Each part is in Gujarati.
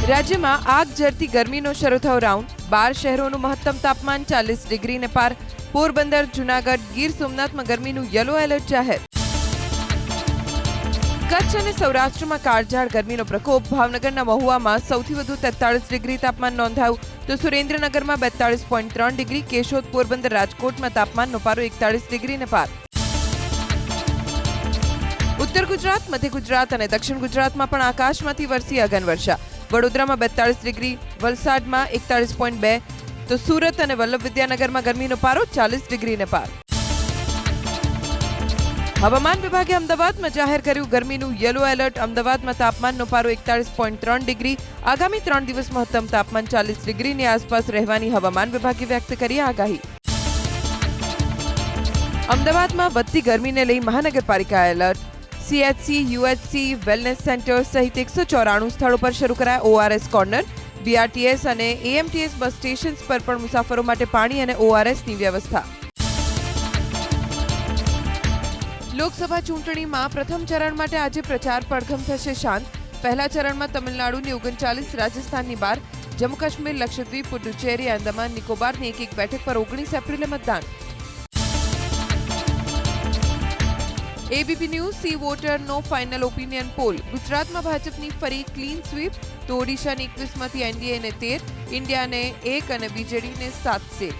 રાજ્યમાં આગ ઝરતી ગરમીનો શરૂ થયો રાઉન્ડ 12 શહેરોનું મહત્તમ તાપમાન 40 ડિગ્રીને પાર. પોરબંદર, જૂનાગઢ, ગીર સોમનાથમાં ગરમીનું યલો એલર્ટ જાહેર. કચ્છ અને સૌરાષ્ટ્રમાં કાળઝાળ ગરમીનો પ્રકોપ. ભાવનગરના મહુવામાં સૌથી વધુ 43 ડિગ્રી તાપમાન નોંધાયું તો સુરેન્દ્રનગરમાં 42.3 ડિગ્રી, કેશોદ, પોરબંદર, રાજકોટમાં તાપમાનનો પારો 41 ડિગ્રીને પાર. ઉત્તર ગુજરાત, મધ્ય ગુજરાત અને દક્ષિણ ગુજરાતમાં પણ આકાશમાંથી વરસી અગન વર્ષા. વડોદરામાં 42 ડિગ્રી, વલસાડમાં 41.2 તો સુરત અને વલ્લભ વિદ્યાનગરમાં ગરમીનો પારો 40 ડિગ્રીને પાર. હવામાન વિભાગે અમદાવાદમાં જાહેર કર્યું ગરમીનું યલો એલર્ટ. અમદાવાદમાં તાપમાનનો પારો 41.3 ડિગ્રી. આગામી 3 દિવસ મહત્તમ તાપમાન 40 ડિગ્રીની આસપાસ રહેવાની હવામાન વિભાગે વ્યક્ત કરી આગાહી. અમદાવાદમાં વધતી ગરમીને લઈ મહાનગરપાલિકા alert. CHC, UHC, wellness centre સહિત 194 સ્થળો પર શરૂ કરાયા ઓઆરએસ કોર્નર. બીઆરટીએસ અને એએમટીએસ બસ સ્ટેશન્સ પર પણ મુસાફરો માટે પાણી અને ઓઆરએસની વ્યવસ્થા. લોકસભા ચૂંટણીમાં પ્રથમ ચરણ માટે આજે પ્રચાર પડઘમ થશે શાંત. પહેલા ચરણમાં તમિલનાડુની 39, રાજસ્થાનની 12, જમ્મુ કાશ્મીર, લક્ષદ્વીપ, પુડુચેરી, આંદામાન નિકોબારની એક બેઠક પર 19 એપ્રિલે મતદાન. એબીપી ન્યૂઝ સી વોટરનો ફાઇનલ ઓપિનિયન પોલ. ગુજરાતમાં ભાજપની ફરી ક્લીન સ્વીપ તો ઓડિશાની 21માંથી એનડીએને 13, ઇન્ડિયાને 1 અને બીજેડીને 7 સીટ.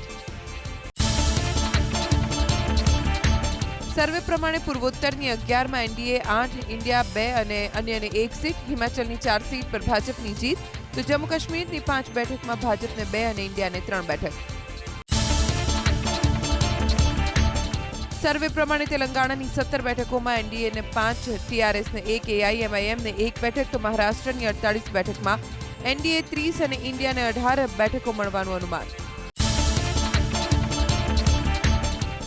સર્વે પ્રમાણે પૂર્વોત્તરની 11માં એનડીએ 8, ઇન્ડિયા 2 અને અન્યને 1 સીટ. હિમાચલની 4 સીટ પર ભાજપની જીત તો જમ્મુ કાશ્મીરની 5 બેઠકમાં ભાજપને 2 અને ઇન્ડિયાને 3 બેઠક. સર્વે પ્રમાણે તેલંગાણાની 17 બેઠકોમાં એનડીએને 5, ટીઆરએસને 1, એઆઈએમઆઈએમને 1 બેઠક તો મહારાષ્ટ્રની 48 બેઠકમાં એનડીએ 30 અને ઇન્ડિયાને 18 બેઠકો મળવાનું અનુમાન.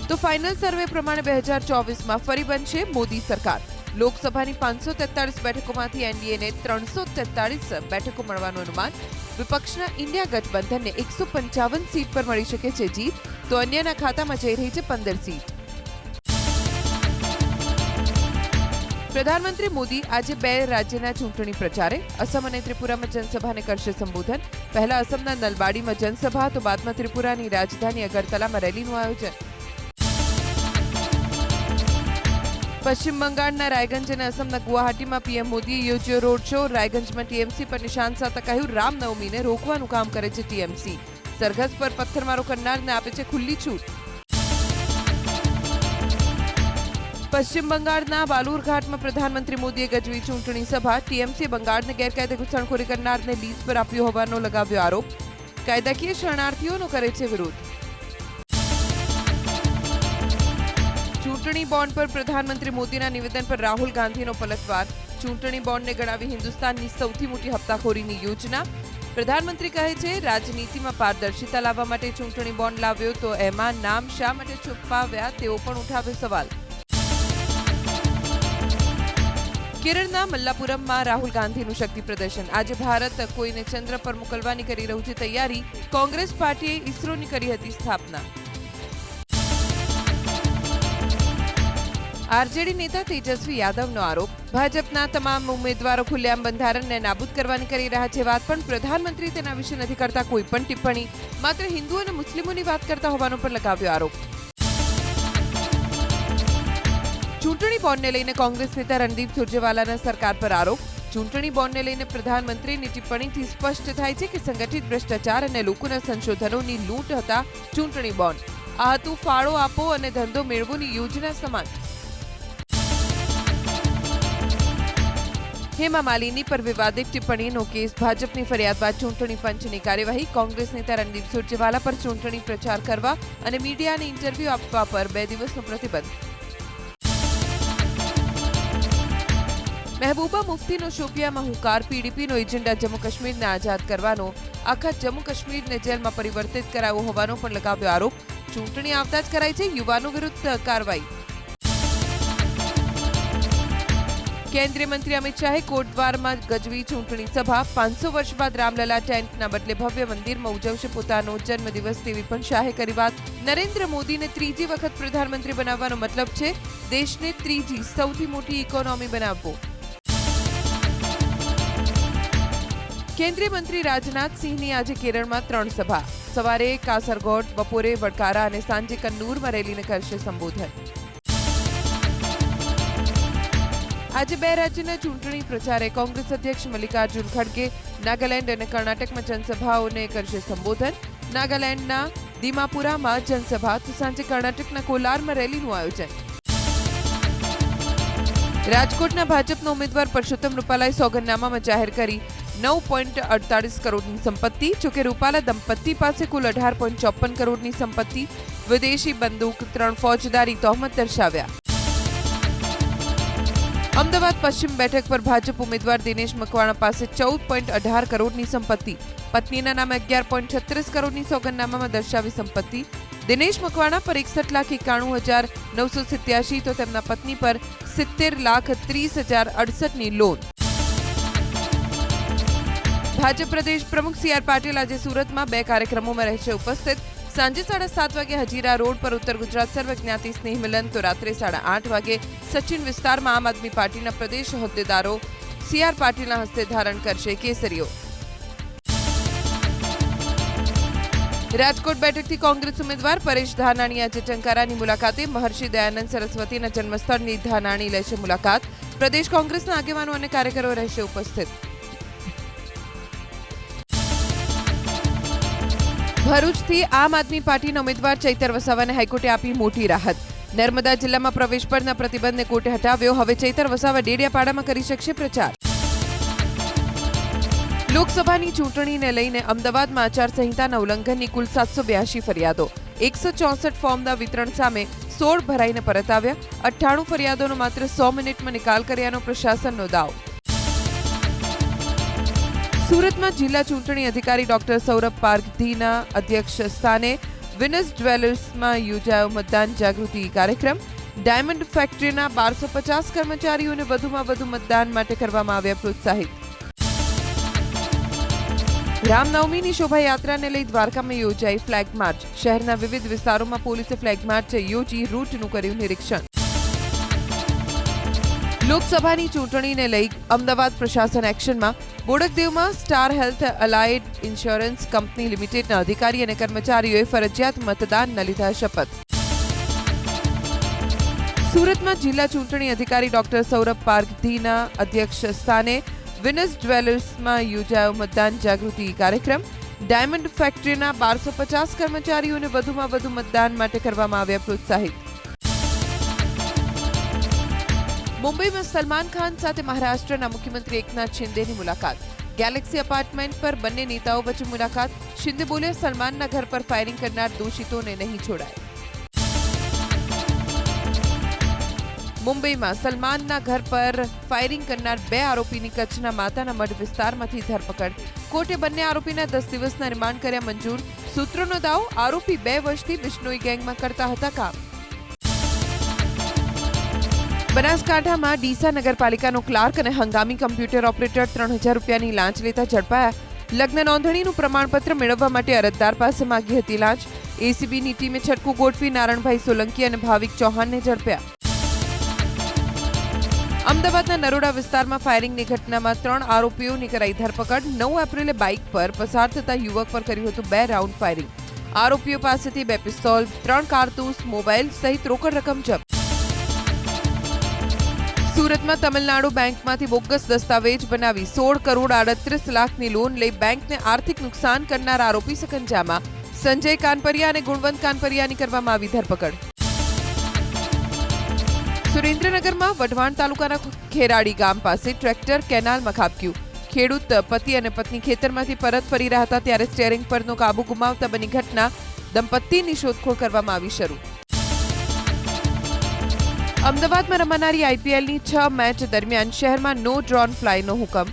તો ફાઇનલ સર્વે પ્રમાણે 2024માં ફરી બનશે મોદી સરકાર. લોકસભાની 543 બેઠકોમાંથી એનડીએને 343 બેઠકો મળવાનું અનુમાન. વિપક્ષના ઇન્ડિયા ગઠબંધનને 155 સીટ પર મળી શકે છે જીત તો અન્યના ખાતામાં જઈ રહી છે 15 સીટ. પ્રધાનમંત્રી મોદી આજે 2 રાજ્યના ચૂંટણી પ્રચારે. અસમ અને ત્રિપુરામાં જનસભાને કરશે સંબોધન. પહેલા અસમના નલબાડીમાં જનસભા તો બાદમાં ત્રિપુરાની રાજધાની અગરતલામાં રેલીનું આયોજન. પશ્ચિમ બંગાળના રાયગંજ અને અસમના ગુવાહાટીમાં પીએમ મોદીએ યોજ્યો રોડ શો. રાયગંજમાં ટીએમસી પર નિશાન સાથે કહ્યું રામનવમીને રોકવાનું કામ કરે છે ટીએમસી. સરઘસ પર પથ્થરમારો કરનારને આપે છે ખુલ્લી છૂટ. પશ્ચિમ બંગાળના બાલુરઘાટમાં પ્રધાનમંત્રી મોદીએ ગજવી ચૂંટણી સભા. ટીએમસી બંગાળને ગેરકાયદે ઘૂસણખોરી કરનારને લીઝ પર આપ્યો હોવાનો લગાવ્યો આરોપ. કાયદાકીય શરણાર્થીઓનો કરે છે વિરોધ. ચૂંટણી બોન્ડ પર પ્રધાનમંત્રી મોદીના નિવેદન પર રાહુલ ગાંધીનો પલટવાર. ચૂંટણી બોન્ડને ગણાવી હિન્દુસ્તાનની સૌથી મોટી હપ્તાખોરીની યોજના. પ્રધાનમંત્રી કહે છે રાજનીતિમાં પારદર્શિતા લાવવા માટે ચૂંટણી બોન્ડ લાવ્યો તો એમાં નામ શા માટે છુપાવ્યા તેવો પણ ઉઠાવ્યો સવાલ. કેરળના મલ્લાપુરમમાં રાહુલ ગાંધીનું શક્તિ પ્રદર્શન. આજે ભારત કોઈને ચંદ્ર પર મોકલવાની કરી રહ્યું છે તૈયારી. કોંગ્રેસ પાર્ટીએ ઇસરોની કરી હતી સ્થાપના. આરજેડી નેતા તેજસ્વી યાદવનો આરોપ. ભાજપના તમામ ઉમેદવારો ખુલ્લેઆમ બંધારણને નાબૂદ કરવાની કરી રહ્યા છે વાત, પણ પ્રધાનમંત્રી તેના વિશે નથી કરતા કોઈ પણ ટિપ્પણી. માત્ર હિન્દુ અને મુસ્લિમોની વાત કરતા હોવાનો પણ લગાવ્યો આરોપ. ચૂંટણી બોન્ડને લઈને કોંગ્રેસ નેતા રણદીપ સુરજેવાલાના સરકાર પર આરોપ. ચૂંટણી બોન્ડને લઈને પ્રધાનમંત્રીની ટિપ્પણીથી સ્પષ્ટ થાય છે કે સંગઠિત ભ્રષ્ટાચાર અને લોકોના સંશોધનોની લૂંટ હતા ચૂંટણી બોન્ડ. આ હતું ફાળો આપો અને ધંધો મેળવોની યોજના સમાન. હેમા માલિની પર વિવાદિત ટિપ્પણીનો કેસ. ભાજપની ફરિયાદ બાદ ચૂંટણી પંચની કાર્યવાહી. કોંગ્રેસ નેતા રણદીપ સુરજેવાલા પર ચૂંટણી પ્રચાર કરવા અને મીડિયાને ઇન્ટરવ્યૂ આપવા પર 2 દિવસનો પ્રતિબંધ. મહેબૂબા મુફ્તીનો શોપિયામાં હુંકાર. પીડીપીનો એજન્ડા જમ્મુ કાશ્મીરને આઝાદ કરવાનો. આખા જમ્મુ કાશ્મીરને જેલમાં પરિવર્તિત કરાયો હોવાનો પણ લગાવ્યો આરોપ. ચૂંટણી આવતા જ કરાઈ છે યુવાનો વિરુદ્ધ કાર્યવાહી. કેન્દ્રીય મંત્રી અમિત શાહે કોટદ્વારમાં ગજવી ચૂંટણી સભા. 500 વર્ષ બાદ રામલલા ટેન્ટના બદલે ભવ્ય મંદિરમાં ઉજવશે પોતાનો જન્મદિવસ તેવી પણ શાહે કરી વાત. નરેન્દ્ર મોદીને ત્રીજી વખત પ્રધાનમંત્રી બનાવવાનો મતલબ છે દેશને ત્રીજી સૌથી મોટી ઇકોનોમી બનાવવો. કેન્દ્રીય મંત્રી રાજનાથ સિંહની આજે કેરળમાં 3 સભા. સવારે કાસરગોડ, બપોરે વડકારા અને સાંજે કન્નૂરમાં રેલીને કરશે સંબોધન. આજે 2 રાજ્યના ચૂંટણી પ્રચારે કોંગ્રેસ અધ્યક્ષ મલ્લિકાર્જુન ખડગે નાગાલેન્ડ અને કર્ણાટકમાં જનસભાઓને કરશે સંબોધન. નાગાલેન્ડના દીમાપુરામાં જનસભા તો સાંજે કર્ણાટકના કોલારમાં રેલીનું આયોજન. રાજકોટના ભાજપના ઉમેદવાર પરસોત્તમ રૂપાલાએ સોગંદનામામાં જાહેર કરી 9.48 કરોડની સંપત્તિ. જોકે રૂપાલા દંપતી પાસે કુલ 18.54 કરોડની સંપત્તિ, વિદેશી બંદૂક, 3 ફોજદારી તહોમત દર્શાવ્યા. અમદાવાદ પશ્ચિમ બેઠક પર ભાજપ ઉમેદવાર દિનેશ મકવાણા પાસે 14.18 કરોડની સંપત્તિ, પત્નીના નામે 11.36 કરોડની સોગંદનામામાં દર્શાવી સંપત્તિ. દિનેશ મકવાણા પર 61,91,987 તો તેમના પત્ની પર 70,30,068ની લોન. ભાજપ પ્રદેશ પ્રમુખ સી.આર. પાટીલ આજે સુરતમાં 2 કાર્યક્રમોમાં રહેશે ઉપસ્થિત. સાંજે 7:30 વાગે હજીરા રોડ પર ઉત્તર ગુજરાત સર્વજ્ઞાતિ સ્નેહ મિલન તો રાત્રે 8:30 વાગે સચિન વિસ્તારમાં આમ આદમી પાર્ટીના પ્રદેશ હોદ્દેદારો સી.આર. પાટીલના હસ્તે ધારણ કરશે કેસરીઓ. રાજકોટ બેઠકથી કોંગ્રેસ ઉમેદવાર પરેશ ધાનાણી આજે ટંકારાની મુલાકાતે મહર્ષિ દયાનંદ સરસ્વતીના જન્મસ્થળની ધાનાણી લેશે મુલાકાત. પ્રદેશ કોંગ્રેસના આગેવાનો અને કાર્યકરો રહેશે ઉપસ્થિત. ભરૂચથી આમ આદમી પાર્ટીના ઉમેદવાર ચૈતર વસાવાને હાઈકોર્ટે આપી મોટી રાહત. નર્મદા જિલ્લામાં પ્રવેશ પરના પ્રતિબંધને કોર્ટે હટાવ્યો. હવે ચૈતર વસાવા ડેડિયાપાડામાં કરી શકશે પ્રચાર. લોકસભાની ચૂંટણીને લઈને અમદાવાદમાં આચારસંહિતાના ઉલ્લંઘનની કુલ 782 ફરિયાદો. 164 ફોર્મના વિતરણ સામે 16 ભરાઈને પરત આવ્યા. 98 ફરિયાદોનો માત્ર 100 મિનિટમાં નિકાલ કર્યાનો પ્રશાસનનો દાવ. સુરતમાં જિલ્લા ચૂંટણી અધિકારી ડોક્ટર સૌરભ પારધીના અધ્યક્ષ સ્થાને વિનસ જ્વેલર્સમાં યોજાયો મતદાન જાગૃતિ કાર્યક્રમ. ડાયમંડ ફેક્ટરીના 1250 કર્મચારીઓને વધુમાં વધુ મતદાન માટે કરવામાં આવ્યા પ્રોત્સાહિત. રામનવમીની શોભાયાત્રાને લઈ દ્વારકામાં યોજાઈ ફ્લેગ માર્ચ. શહેરના વિવિધ વિસ્તારોમાં પોલીસે ફ્લેગ માર્ચ યોજી રૂટનું કર્યું નિરીક્ષણ. લોકસભાની ચૂંટણીને લઈ અમદાવાદ પ્રશાસન એક્શનમાં. બોડકદેવમાં સ્ટાર હેલ્થ અલાયડ ઇન્સ્યોરન્સ કંપની લિમિટેડના અધિકારી અને કર્મચારીઓએ ફરજિયાત મતદાનના લીધા શપથ. સુરતમાં જિલ્લા ચૂંટણી અધિકારી ડોક્ટર સૌરભ પારધીના અધ્યક્ષ સ્થાને વિનસ જ્વેલર્સમાં યોજાયો મતદાન જાગૃતિ કાર્યક્રમ. ડાયમંડ ફેક્ટરીના 1250 કર્મચારીઓને વધુમાં વધુ મતદાન માટે કરવામાં આવ્યા પ્રોત્સાહિત. મુંબઈમાં સલમાન ખાન સાથે મહારાષ્ટ્રના મુખ્યમંત્રી એકનાથ શિંદેની મુલાકાત. ગેલેક્સી અપાર્ટમેન્ટ પર બંને નેતાઓ વચ્ચે મુલાકાત. શિંદે બોલ્યા, સલમાનના ઘર પર ફાયરિંગ કરનાર દોષિતોને નહીં છોડાય. મુંબઈમાં સલમાનના ઘર પર ફાયરિંગ કરનાર 2 આરોપીની કચ્છના માતાના મઢ વિસ્તારમાંથી ધરપકડ. કોર્ટે બંને આરોપીના 10 દિવસના રિમાન્ડ કર્યા મંજૂર. સૂત્રોનો દાવ, આરોપી 2 વર્ષથી બિશ્નોઈ ગેંગમાં કરતા હતા કામ. બનાસકાંઠામાં ડીસા નગરપાલિકાનો ક્લાર્ક અને હંગામી કમ્પ્યુટર ઓપરેટર 3000 રૂપિયાની લાંચ લેતા ઝડપાયા. લગ્ન નોંધણીનું પ્રમાણપત્ર મેળવવા માટે અરજદાર પાસે માંગી હતી લાંચ. એસીબીની ટીમે છટકું ગોઠવી નારણભાઈ સોલંકી અને ભાવિક ચૌહાણને ઝડપ્યા. અમદાવાદના નરોડા વિસ્તારમાં ફાયરિંગની ઘટનામાં 3 આરોપીઓની કરાઈ ધરપકડ. 9 એપ્રિલે બાઇક પર પસાર થતા યુવક પર કર્યું હતું 2 રાઉન્ડ ફાયરિંગ. આરોપીઓ પાસેથી 2 પિસ્તોલ, 3 કારતૂસ, મોબાઈલ સહિત રોકડ રકમ જપ્ત. સુરતમાં તમિલનાડુ બેંકમાંથી બોગસ દસ્તાવેજ બનાવી 16 કરોડ 38 લાખની લોન લઈ બેંકને આર્થિક નુકસાન કરનાર આરોપી સકંજામાં. સંજય કાનપરિયા અને ગુણવંત કાનપરિયાની કરવામાં આવી ધરપકડ. સુરેન્દ્રનગરમાં વઢવાણ તાલુકાના ખેરાડી ગામ પાસે ટ્રેક્ટર કેનાલમાં ખાબક્યું. ખેડૂત પતિ અને પત્ની ખેતરમાંથી પરત ફરી રહ્યા હતા ત્યારે સ્ટીયરિંગ પરનો કાબુ ગુમાવતા બની ઘટના. દંપતીની શોધખોળ કરવામાં આવી શરૂ. અમદાવાદમાં રમાનારી આઈપીએલની 6 મેચ દરમિયાન શહેરમાં નો ડ્રોન ફ્લાયનો હુકમ.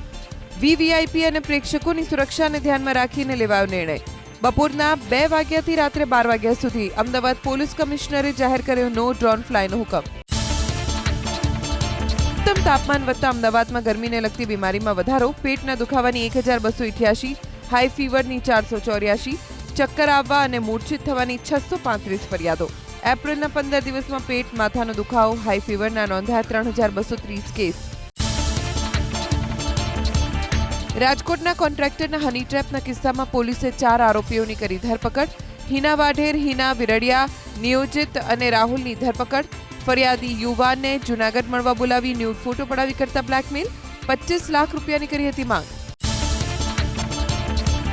વીવીઆઈપી અને પ્રેક્ષકોની સુરક્ષાને ધ્યાનમાં રાખીને લેવાયો નિર્ણય. બપોરના 2 વાગ્યાથી રાત્રે 12 વાગ્યા સુધી અમદાવાદ પોલીસ કમિશનરે જાહેર કર્યો નો ડ્રોન ફ્લાયનો હુકમ. તાપમાન વધતા અમદાવાદમાં ગરમીને લગતી બીમારીમાં વધારો. પેટના દુખાવાની 1288, હાઈ ફીવરની 484, ચક્કર આવવા અને મૂર્છિત થવાની 635 ફરિયાદો. એપ્રિલના 15 દિવસમાં પેટ, માથાનો દુખાવો, હાઈ ફીવરના નોંધાયા 3230 કેસ. રાજકોટના કોન્ટ્રાક્ટરના હની ટ્રેપના કિસ્સામાં પોલીસે 4 આરોપીઓની કરી ધરપકડ. હિના વાઢેર, હિના વિરડિયા, નિયોજિત અને રાહુલની ધરપકડ. ફરિયાદી યુવાનને જૂનાગઢ મળવા બોલાવી ન્યૂડ ફોટો પડાવી કરતા બ્લેકમેલ. 25 લાખ રૂપિયાની કરી હતી માંગ.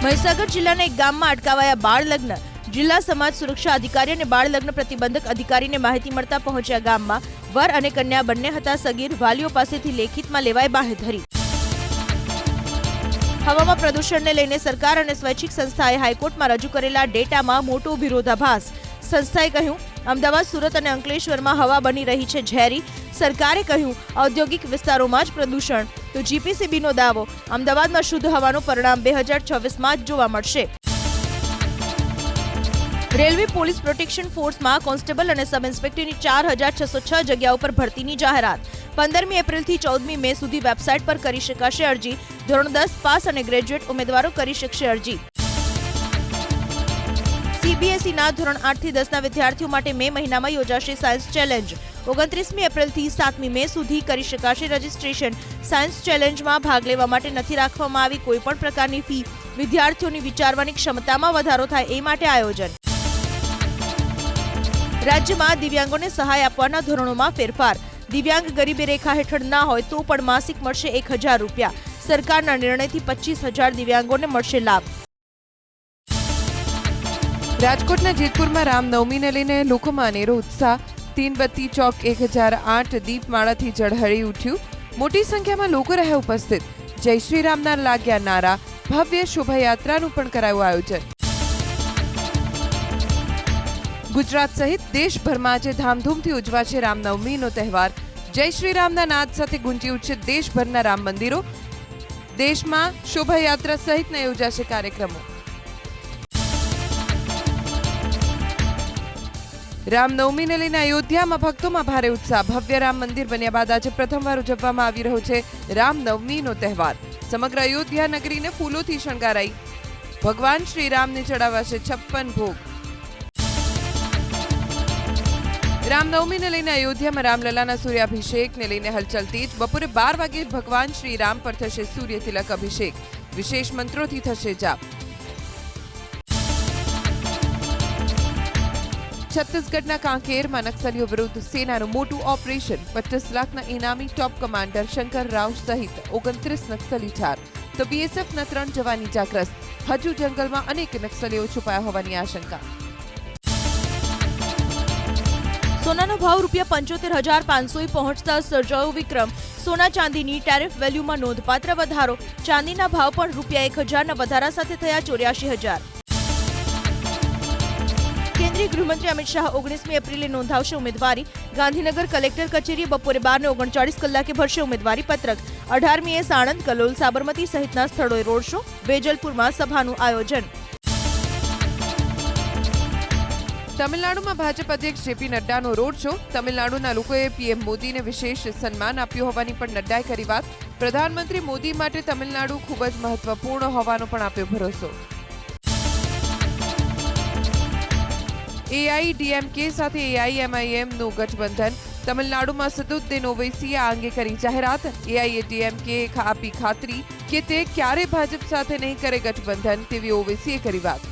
મહીસાગર જિલ્લાના એક ગામમાં અટકાવાયા બાળ લગ્ન. જિલ્લા સમાજ સુરક્ષા અધિકારી અને બાળ લગ્ન પ્રતિબંધક અધિકારીને માહિતી મળતા પહોંચ્યા ગામમાં. વર અને કન્યા બંને હતા સગીર. વાલીઓ પાસેથી લેખિતમાં લેવાય બાંહેધરી. હવામાં પ્રદૂષણને લઈને સરકાર અને સ્વૈચ્છિક સંસ્થાએ હાઈકોર્ટમાં રજૂ કરેલા ડેટામાં મોટો વિરોધાભાસ. સંસ્થાએ કહ્યું, અમદાવાદ, સુરત અને અંકલેશ્વરમાં હવા બની રહી છે ઝેરી. સરકારે કહ્યું, ઔદ્યોગિક વિસ્તારોમાં જ પ્રદૂષણ. તો જીપીસીબીનો દાવો, અમદાવાદમાં શુદ્ધ હવાનું પરિણામ 2026માં જ જોવા મળશે. રેલવે પોલીસ પ્રોટેક્શન ફોર્સમાં કોન્સ્ટેબલ અને સબ ઇન્સ્પેક્ટરની 4606 જગ્યાઓ પર ભરતીની જાહેરાત. 15મી એપ્રિલથી 14મી મે સુધી વેબસાઇટ પર કરી શકાશે અરજી. ધોરણ 10 પાસ અને ગ્રેજ્યુએટ ઉમેદવારો કરી શકશે અરજી. સીબીએસઈના ધોરણ 8 થી 10ના વિદ્યાર્થીઓ માટે મે મહિનામાં યોજાશે સાયન્સ ચેલેન્જ. 29મી એપ્રિલથી 7મી મે સુધી કરી શકાશે રજીસ્ટ્રેશન. સાયન્સ ચેલેન્જમાં ભાગ લેવા માટે નથી રાખવામાં આવી કોઈ પણ પ્રકારની ફી. વિદ્યાર્થીઓની વિચારવાની ક્ષમતામાં વધારો થાય એ માટે આયોજન. રાજ્યમાં દિવ્યાંગોને સહાય આપવાના ધોરણોમાં ફેરફાર. દિવ્યાંગ ગરીબી રેખા હેઠળ ના હોય તો પણ માસિક મળશે 1000 રૂપિયા. સરકારના નિર્ણયથી 25,000 દિવ્યાંગોને મળશે લાભ. રાજકોટના જેતપુરમાં રામનવમીને લઈને લોકોમાં અનેરો ઉત્સાહ. તીનબત્તી ચોક 1008 દીપમાળાથી ઝળહળી ઉઠ્યું. મોટી સંખ્યામાં લોકો રહ્યા ઉપસ્થિત. જય શ્રી રામના લાગ્યા નારા. ભવ્ય શોભાયાત્રાનું પણ કરાયું આયોજન. ગુજરાત સહિત દેશભરમાં આજે ધામધૂમથી ઉજવાશે રામનવમીનો તહેવાર. જય શ્રી રામના નાદ સાથે ગુંજી ઉઠશે દેશભરના રામ મંદિરો. દેશમાં શોભાયાત્રા સહિતના યોજાશે કાર્યક્રમો. રામનવમીને લઈને અયોધ્યામાં ભક્તોમાં ભારે ઉત્સાહ. ભવ્ય રામ મંદિર બન્યા બાદ આજે પ્રથમવાર ઉજવવામાં આવી રહ્યો છે રામનવમીનો તહેવાર. સમગ્ર અયોધ્યા નગરીને ફૂલોથી શણગારાઈ. ભગવાન શ્રી રામને ચડાવાશે 56 ભોગ. રામનવમીને લઈને અયોધ્યામાં રામલલાના સૂર્યાભિષેકને લઈને હલચલ તેજ. બપોરે 12 વાગે ભગવાન શ્રી રામ પર થશે સૂર્ય તિલક અભિષેક. વિશેષ મંત્રોથી થશે જાપ. છત્તીસગઢના કાંકેરમાં નક્સલીઓ વિરુદ્ધ સેનાનું મોટું ઓપરેશન. 25 લાખના ઇનામી ટોપ કમાન્ડર શંકર રાવ સહિત 29 નક્સલી ઠાર. તો બીએસએફના 3 જવાન ઇજાગ્રસ્ત. હજુ જંગલમાં અનેક નક્સલીઓ છુપાયા હોવાની આશંકા. સોનાનો ભાવ ₹75,500 પહોંચતા સર્જાયો વિક્રમ. સોના ચાંદીની ટેરિફ વેલ્યુમાં નોંધપાત્ર વધારો. ચાંદીના ભાવ પણ ₹1,000ના વધારા સાથે થયા 84,000. કેન્દ્રીય ગૃહમંત્રી અમિત શાહ 19મી એપ્રિલે નોંધાવશે ઉમેદવારી. ગાંધીનગર કલેક્ટર કચેરીએ બપોરે 12:39 કલાકે ભરશે ઉમેદવારી પત્રક. 18મીએ સાણંદ, કલોલ, સાબરમતી સહિતના સ્થળોએ રોડ શો. વેજલપુરમાં સભાનું આયોજન. તમિલનાડુમાં ભાજપ અધ્યક્ષ જેપી નડ્ડાનો રોડ શો. તમિલનાડુના લોકોએ પીએમ મોદીને વિશેષ સન્માન આપ્યું હોવાની પણ નડ્ડાએ કરી વાત. પ્રધાનમંત્રી મોદી માટે તમિલનાડુ ખૂબ જ મહત્વપૂર્ણ હોવાનો પણ આપ્યો ભરોસો. એઆઈડીએમકે સાથે એઆઈએમઆઈએમનું ગઠબંધન. તમિલનાડુમાં સદુદ્દીન ઓવૈસીએ આ અંગે કરી જાહેરાત. એઆઈડીએમકે આપી ખાતરી કે તે ક્યારે ભાજપ સાથે નહીં કરે ગઠબંધન તેવી ઓવૈસીએ કરી વાત.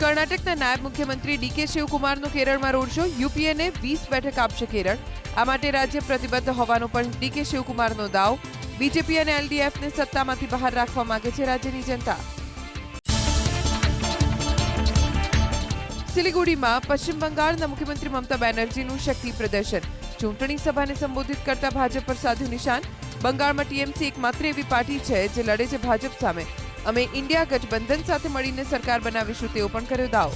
કર્ણાટકના નાયબ મુખ્યમંત્રી ડીકે શિવકુમારનો કેરળમાં રોડ શો. યુપીએને 20 બેઠક આપશે કેરળ. આ માટે રાજ્ય પ્રતિબદ્ધ હોવાનો પણ ડીકે શિવકુમારનો દાવ. બીજેપી અને એલડીએફને સત્તામાંથી બહાર રાખવા માંગે છે રાજ્યની જનતા. સિલિગુડીમાં પશ્ચિમ બંગાળના મુખ્યમંત્રી મમતા બેનર્જીનું શક્તિ પ્રદર્શન. ચૂંટણી સભાને સંબોધિત કરતા ભાજપ પર સાધ્યું નિશાન. બંગાળમાં ટીએમસી એકમાત્ર એવી પાર્ટી છે જે લડે છે ભાજપ સામે. અમે ઇન્ડિયા ગઠબંધન સાથે મળીને સરકાર બનાવીશું તેવો પણ કર્યો દાવો.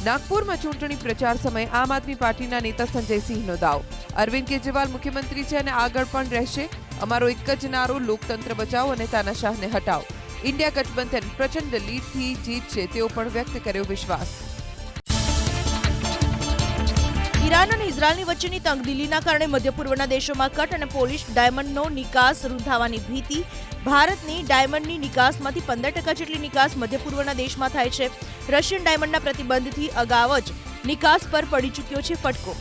નાગપુરમાં ચૂંટણી પ્રચાર સમયે આમ આદમી પાર્ટીના નેતા સંજયસિંહનો દાવો. અરવિંદ કેજરીવાલ મુખ્યમંત્રી છે અને આગળ પણ રહેશે. અમારો એક જ નારો લોકતંત્ર બચાવો અને તાનાશાહને હટાવો. ઇન્ડિયા ગઠબંધન પ્રચંડ લીડથી જીતશે તેવો પણ વ્યક્ત કર્યો વિશ્વાસ. ઈરાન અને ઇઝરાયલની વચ્ચેની તંગદિલીના કારણે મધ્ય પૂર્વના દેશોમાં કટ અને પોલિશ ડાયમંડનો નિકાસ રૂંધાવાની ભીતિ. ભારતની ડાયમંડની નિકાસમાંથી 15% જેટલી નિકાસ મધ્ય પૂર્વના દેશમાં થાય છે. રશિયન ડાયમંડના પ્રતિબંધથી અગાઉ જ નિકાસ પર પડી ચૂક્યો છે ફટકો.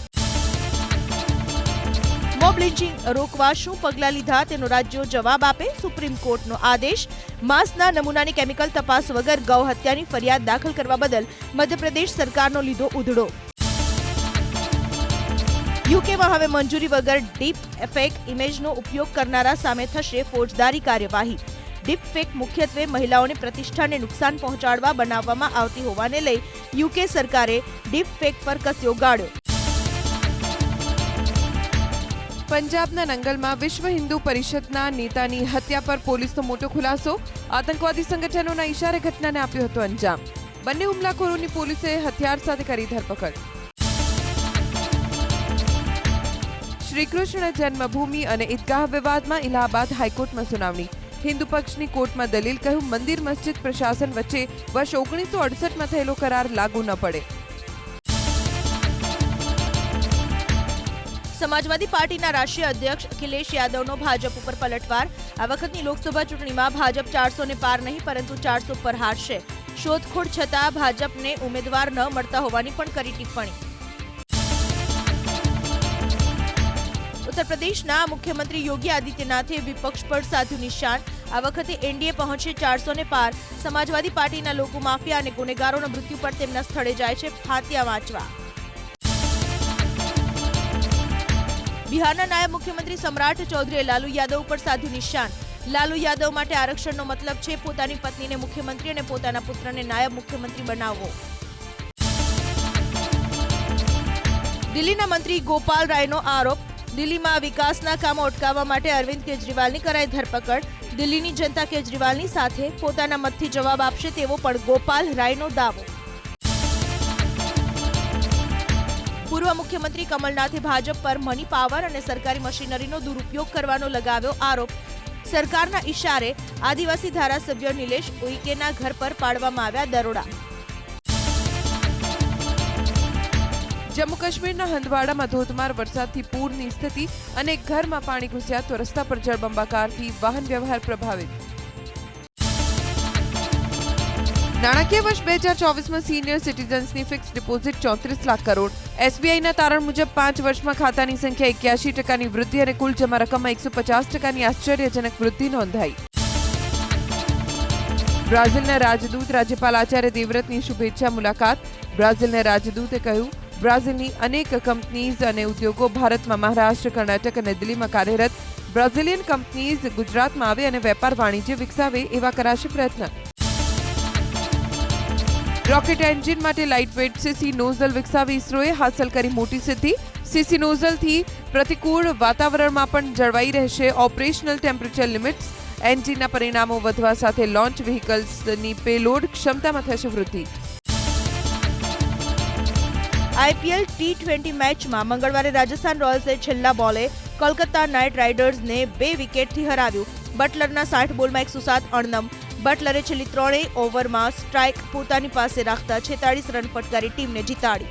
મોબ લિન્ચિંગ રોકવા શું પગલાં લીધા તેનો રાજ્યો જવાબ આપે, સુપ્રીમ કોર્ટનો આદેશ. માંસના નમૂનાની કેમિકલ તપાસ વગર ગૌ હત્યાની ફરિયાદ દાખલ કરવા બદલ મધ્યપ્રદેશ સરકારનો લીધો ઉધડો. યુકેમાં હવે મંજૂરી વગર ડીપ ફેક ઇમેજનો ઉપયોગ કરનારા સામે થશે ફોજદારી કાર્યવાહી. ડીપ ફેક મુખ્યત્વે મહિલાઓની પ્રતિષ્ઠાને નુકસાન પહોંચાડવા બનાવવામાં આવતી હોવાને લઈ યુકે સરકારે ડીપ ફેક પર કસ્યો ગાળ્યો. પંજાબના નંગલમાં વિશ્વ હિન્દુ પરિષદના નેતાની હત્યા પર પોલીસનો મોટો ખુલાસો. આતંકવાદી સંગઠનોના ઇશારે ઘટનાને આપ્યો હતો અંજામ. બંને હુમલાખોરોની પોલીસે હથિયાર સાથે કરી ધરપકડ. શ્રીકૃષ્ણ જન્મભૂમિ અને ઈદગાહ વિવાદમાં ઇલાહાબાદ હાઈકોર્ટમાં સુનાવણી. હિન્દુ પક્ષની કોર્ટમાં દલીલ, કહ્યું મંદિર મસ્જિદ પ્રશાસન વચ્ચે વર્ષ 1968માં થયેલો કરાર લાગુ ન પડે. સમાજવાદી પાર્ટીના રાષ્ટ્રીય અધ્યક્ષ અખિલેશ યાદવનો ભાજપ ઉપર પલટવાર. આ વખતની લોકસભા ચૂંટણીમાં ભાજપ 400 ને પાર નહીં પરંતુ 400 પર હારશે. શોધખોળ છતાં ભાજપને ઉમેદવાર ન મળતા હોવાની પણ કરી ટિપ્પણી. ઉત્તર પ્રદેશના મુખ્યમંત્રી યોગી આદિત્યનાથે વિપક્ષ પર સાધ્યું નિશાન. આ વખતે એનડીએ પહોંચે 400 ને પાર. સમાજવાદી પાર્ટીના લોકો માફિયા અને ગુનેગારોના મૃત્યુ પર તેમના સ્થળે જાય છે ફાંતિયા વાંચવા. બિહારના નાયબ મુખ્યમંત્રી સમ્રાટ ચૌધરીએ લાલુ યાદવ ઉપર સાધ્યું નિશાન. લાલુ યાદવ માટે આરક્ષણનો મતલબ છે પોતાની પત્નીને મુખ્યમંત્રી અને પોતાના પુત્રને નાયબ મુખ્યમંત્રી બનાવવો. દિલ્હીના મંત્રી ગોપાલ રાયનો આરોપ. દિલ્હીમાં વિકાસના કામો અટકાવવા માટે અરવિંદ કેજરીવાલની કરાઈ ધરપકડ. દિલ્હીની જનતા કેજરીવાલની સાથે પોતાના મતથી જવાબ આપશે તેવો પણ ગોપાલ રાયનો દાવો. પૂર્વ મુખ્યમંત્રી કમલનાથે ભાજપ પર મની પાવર અને સરકારી મશીનરીનો દુરુપયોગ કરવાનો લગાવ્યો આરોપ. સરકારના ઇશારે આદિવાસી ધારાસભ્ય નિલેશ ઉઈકેના ઘર પર પાડવામાં આવ્યા દરોડા. જમ્મુ કાશ્મીરના હંદવાડામાં ધોધમાર વરસાદથી પૂરની સ્થિતિ. અનેક ઘરમાં પાણી ઘૂસ્યા તો રસ્તા પર જળબંબાકારથી વાહન વ્યવહાર પ્રભાવિત. નાણાકીય વર્ષ 2024માં સિનિયર સિટીઝન્સની ફિક્સ ડિપોઝિટ 34 લાખ કરોડ. એસબીઆઈના તારણ મુજબ 5 વર્ષમાં ખાતાની સંખ્યા 81% વૃદ્ધિ અને કુલ જમા રકમમાં 150% આશ્ચર્યજનક વૃદ્ધિ નોંધાઈ. બ્રાઝિલના રાજદૂત રાજ્યપાલ આચાર્ય દેવવ્રતની શુભેચ્છા મુલાકાત. બ્રાઝિલના રાજદૂતે કહ્યું, બ્રાઝિલની અનેક કંપનીઝ અને ઉદ્યોગો ભારતમાં મહારાષ્ટ્ર, કર્ણાટક અને દિલ્હીમાં કાર્યરત. બ્રાઝિલિયન કંપનીઝ ગુજરાતમાં આવે અને વેપાર વાણિજ્ય વિકસાવે એવા કરાશે પ્રયત્ન. રોકેટ એન્જિન માટે લાઇટવેટ સીસી નોઝલ વિકસાવી ઇસરોએ હાંસલ કરી મોટી સિદ્ધિ. સીસી નોઝલથી પ્રતિકૂળ વાતાવરણમાં પણ જળવાઈ રહેશે ઓપરેશનલ ટેમ્પરેચર લિમિટ્સ. એન્જિનના પરિણામો વધવા સાથે લોન્ચ વ્હીકલ્સની પેલોડ ક્ષમતામાં થશે વૃદ્ધિ. આઈપીએલ ટી20 મેચમાં મંગળવારે રાજસ્થાન રોયલ્સે છેલ્લા બોલે કોલકાતા નાઇટ રાઇડર્સને 2 વિકેટથી હરાવ્યું. બટલરના 60 બોલમાં 107 અણનમ. બટલરે છેલ્લી 3 ઓવરમાં સ્ટ્રાઇક પોતાની પાસે રાખતા 46 રન ફટકારી ટીમને જીતાડી.